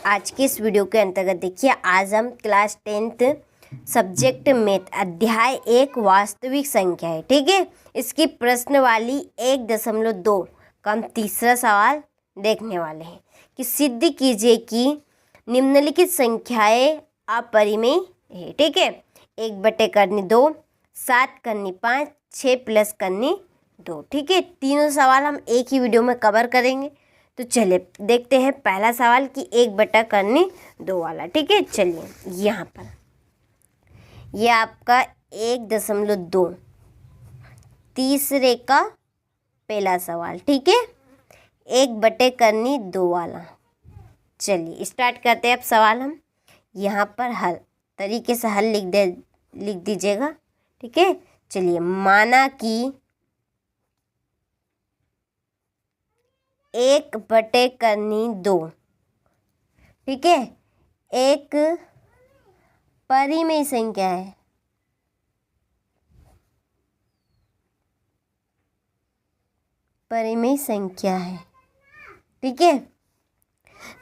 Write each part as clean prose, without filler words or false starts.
आज के इस वीडियो के अंतर्गत देखिए, आज हम क्लास 10th सब्जेक्ट मैथ अध्याय 1 वास्तविक संख्या है। ठीक है, इसकी प्रश्न वाली 1.2 का हम तीसरा सवाल देखने वाले हैं कि सिद्ध कीजिए कि निम्नलिखित संख्याएं अपरिमेय है। ठीक है, 1/2, 7/5, 6+2। ठीक है, तीनों सवाल हम एक ही वीडियो में कवर करेंगे। तो चलिए देखते हैं पहला सवाल कि 1/2 वाला। ठीक है, चलिए यहाँ पर यह आपका 1.2 तीसरे का पहला सवाल। ठीक है, 1/2 वाला। चलिए स्टार्ट करते हैं अब सवाल। हम यहाँ पर हल तरीके से हल लिख दीजिएगा। ठीक है, चलिए माना कि 1/2, ठीक है, एक परिमेय संख्या है। परिमेय संख्या है। ठीक है,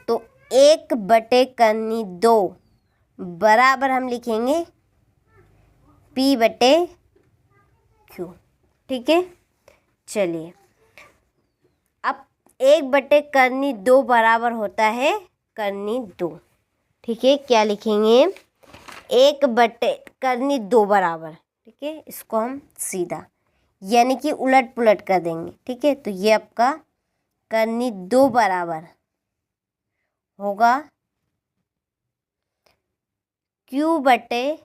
तो 1/2 बराबर हम लिखेंगे P/Q। ठीक है, चलिए अब 1/2 बराबर होता है 2। ठीक है, क्या लिखेंगे? 1/2 बराबर। ठीक है, इसको हम सीधा यानी कि उलट पुलट कर देंगे। ठीक है, तो ये आपका 2 बराबर होगा Q/P।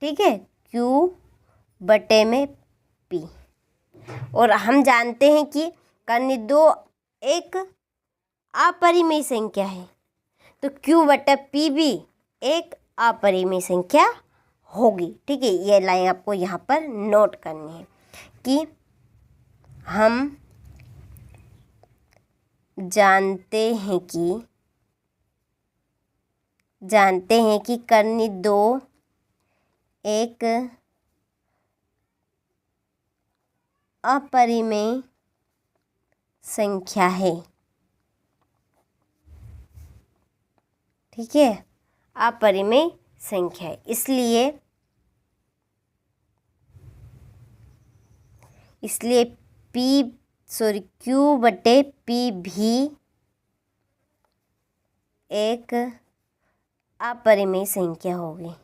ठीक है, Q/P। और हम जानते हैं कि 2 एक अपरिमेय संख्या है, तो Q/P भी एक अपरिमेय संख्या होगी। ठीक है, ये लाइन आपको यहाँ पर नोट करनी है कि हम जानते हैं कि 2 एक अपरिमेय संख्या है। ठीक है, अपरिमेय संख्या है, इसलिए Q/P भी एक अपरिमेय संख्या होगी।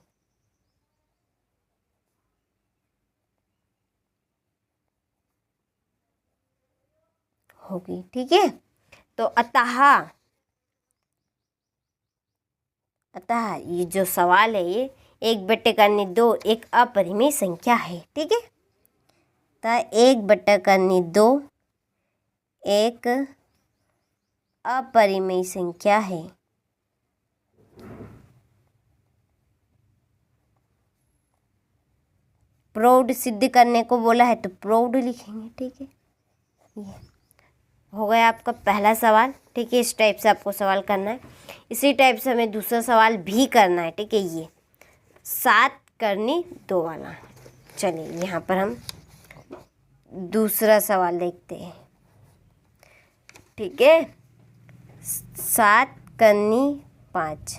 ठीक है, तो अतः ये जो सवाल है ये 1/2 एक अपरिमेय संख्या है। ठीक है, तो 1/2 एक अपरिमेय संख्या है। प्रूव्ड सिद्ध करने को बोला है तो प्रूव्ड लिखेंगे। ठीक है, ये हो गया आपका पहला सवाल। ठीक है, इस टाइप से आपको सवाल करना है। इसी टाइप से हमें दूसरा सवाल भी करना है। ठीक है, ये 7/2 वाला। चलिए यहाँ पर हम दूसरा सवाल देखते हैं। ठीक है, 7/5।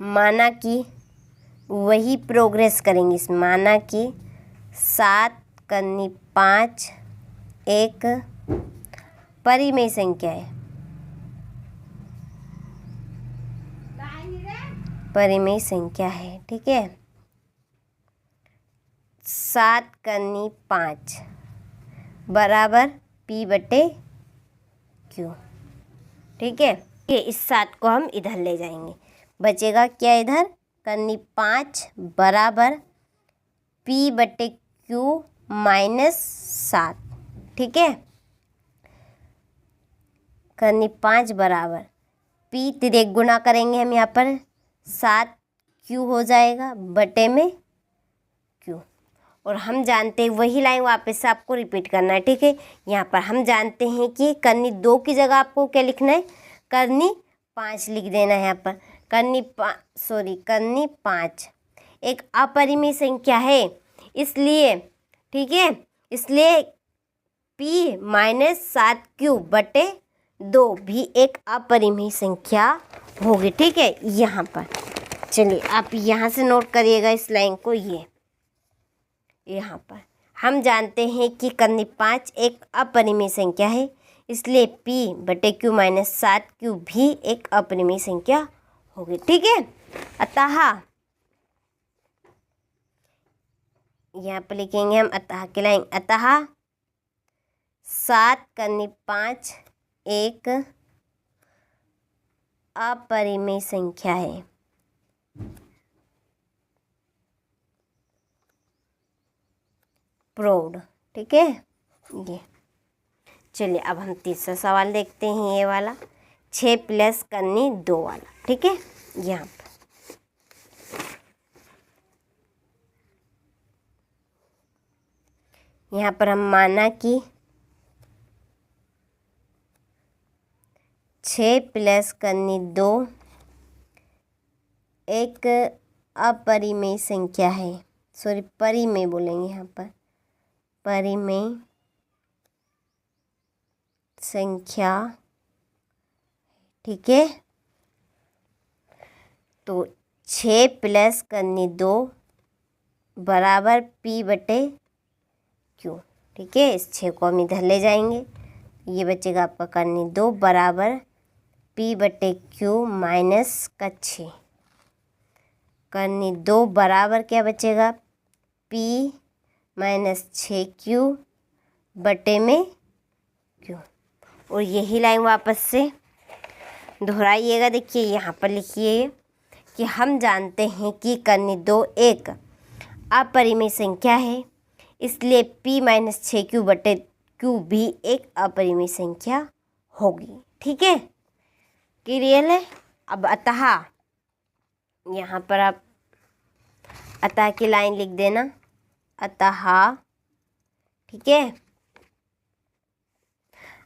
माना कि वही प्रोग्रेस करेंगे इसमें। माना कि 7/5 एक परिमेय संख्या है। परिमेय संख्या है। ठीक है, 7/5 बराबर P/Q। ठीक है, ये इस 7 को हम इधर ले जाएंगे, बचेगा क्या इधर? 5 बराबर P/Q -7। ठीक है, 5 बराबर P तिरेक गुना करेंगे हम यहाँ पर 7Q हो जाएगा बटे में Q। और हम जानते हैं वही लाइन वापस से आपको रिपीट करना है। ठीक है, यहाँ पर हम जानते हैं कि 2 की जगह आपको क्या लिखना है? 5 लिख देना है यहाँ पर। 5 एक अपरिमेय संख्या है, इसलिए ठीक है, इसलिए P -7Q/2 2 भी एक अपरिमेय संख्या होगी। ठीक है, यहाँ पर चलिए आप यहाँ से नोट करिएगा इस लाइन को। ये यहाँ पर हम जानते हैं कि कन्नी 5 एक अपरिमेय संख्या है, इसलिए p/q माइनस 7q भी एक अपरिमेय संख्या होगी। ठीक है, अतः यहाँ पर लिखेंगे हम, अतः के लाइन, अतः 7 कन्नी 5 एक अपरिमेय संख्या है। प्रूव्ड। ठीक है, ये चलिए अब हम तीसरा सवाल देखते हैं, ये वाला 6 प्लस कन्नी 2 वाला। ठीक है, यहाँ पर हम माना कि 6 प्लस कन्नी 2 एक अपरिमेय संख्या है। सॉरी, परिमेय बोलेंगे यहाँ पर, परिमेय संख्या। ठीक है, तो 6 प्लस कन्नी 2 बराबर p/q। ठीक है, इस 6 को हम इधर ले जाएंगे, ये बचेगा आपका कन्नी 2 बराबर p/q माइनस का 6। कन्नी 2 बराबर क्या बचेगा, p माइनस 6q बटे में q। और यही लाइन वापस से दोहराइएगा। देखिए यहाँ पर लिखिए कि हम जानते हैं कि कन्नी 2 एक अपरिमेय संख्या है, इसलिए p माइनस 6q बटे q भी एक अपरिमेय संख्या होगी। ठीक है, क्लियर है। अब अतः यहाँ पर आप अतः की लाइन लिख देना, अतः। ठीक है,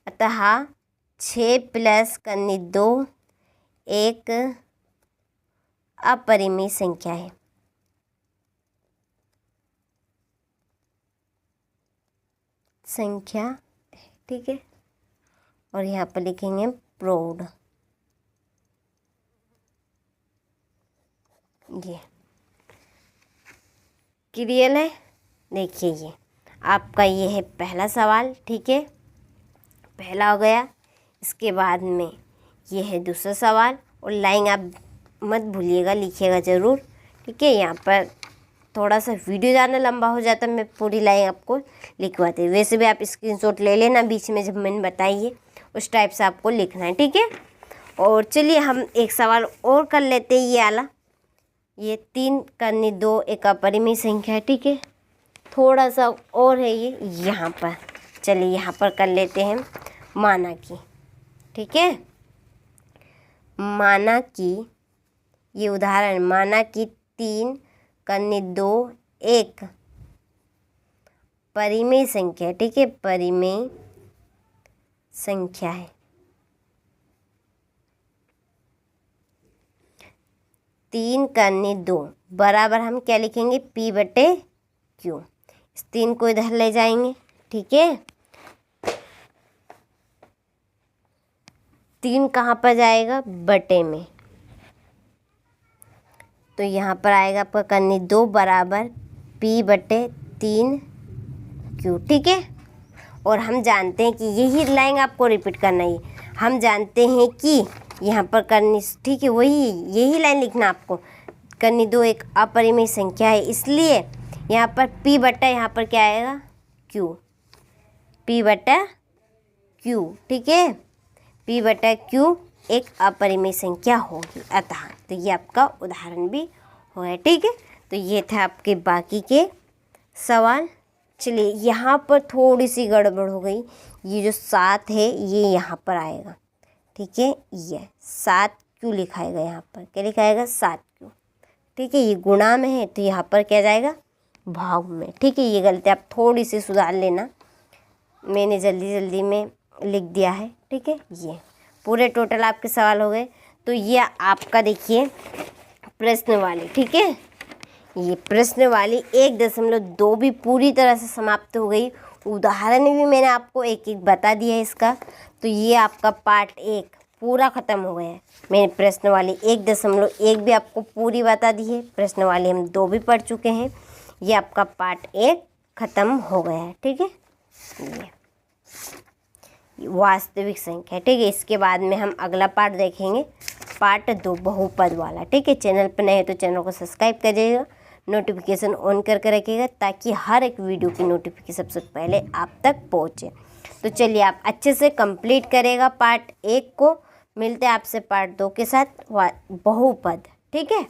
अतः 6 प्लस कन्नी 2 एक अपरिमेय संख्या है। ठीक है, और यहाँ पर लिखेंगे प्रूव्ड। ये क्लियर है। देखिए ये आपका ये है पहला सवाल। ठीक है, पहला हो गया। इसके बाद में ये है दूसरा सवाल, और लाइन आप मत भूलिएगा, लिखिएगा ज़रूर। ठीक है, यहाँ पर थोड़ा सा वीडियो ज़्यादा लंबा हो जाता है, मैं पूरी लाइन आपको लिखवाती। वैसे भी आप स्क्रीनशॉट ले लेना, बीच में जब मैंने बताई है उस टाइप से आपको लिखना है। ठीक है, और चलिए हम एक सवाल और कर लेते हैं, ये वाला। ये 3 कन्नी 2 एक अपरिमेय संख्या है। ठीक है, थोड़ा सा और है ये यहाँ पर। चलिए यहाँ पर कर लेते हैं माना कि। ठीक है, माना कि ये उदाहरण, माना कि 3 कन्नी 2 एक परिमेय संख्या है। ठीक है, परिमेय संख्या है। 3 कन्नी 2 बराबर हम क्या लिखेंगे, p/q। इस 3 को इधर ले जाएंगे। ठीक है, 3 कहाँ पर जाएगा, बटे में, तो यहाँ पर आएगा आपका कन्नी 2 बराबर p/3q। ठीक है, और हम जानते हैं कि यही लाइन आपको रिपीट करना है। हम जानते हैं कि यहाँ पर कन्नी, ठीक है, वही यही लाइन लिखना आपको। कन्नी 2 एक अपरिमेय संख्या है, इसलिए यहाँ पर p बटा, यहाँ पर क्या आएगा, q, p/q। ठीक है, p/q एक अपरिमेय संख्या होगी। अतः तो ये आपका उदाहरण भी हो गया। ठीक है, तो ये थे आपके बाकी के सवाल। चलिए यहाँ पर थोड़ी सी गड़बड़ हो गई, ये जो 7 है ये यहाँ पर आएगा। ठीक है, ये 7 क्यों लिखाएगा, यहाँ पर क्या लिखाएगा, 7 क्यों। ठीक है, ये गुणा में है तो यहाँ पर क्या जाएगा, भाग में। ठीक है, ये गलती आप थोड़ी सी सुधार लेना, मैंने जल्दी जल्दी में लिख दिया है। ठीक है, ये पूरे टोटल आपके सवाल हो गए। तो ये आपका देखिए प्रश्न वाली। ठीक है, ये प्रश्न वाली 1.2 भी पूरी तरह से समाप्त हो गई। उदाहरण भी मैंने आपको एक एक बता दिया है इसका। तो ये आपका पार्ट 1 पूरा ख़त्म हो गया है। मैंने प्रश्न वाली 1.1 भी आपको पूरी बता दी है, प्रश्न वाली हम 2 भी पढ़ चुके हैं। ये आपका पार्ट 1 ख़त्म हो गया है। ठीक है, ये वास्तविक संख्या। ठीक है, इसके बाद में हम अगला पार्ट देखेंगे, पार्ट 2 बहुपद वाला। ठीक है, चैनल पर नए हैं तो चैनल को सब्सक्राइब करिएगा, नोटिफिकेशन ऑन करके रखिएगा ताकि हर एक वीडियो की नोटिफिकेशन सबसे पहले आप तक पहुँचे। तो चलिए आप अच्छे से कंप्लीट करेगा पार्ट 1 को। मिलते हैं आपसे पार्ट 2 के साथ, बहुपद। ठीक है।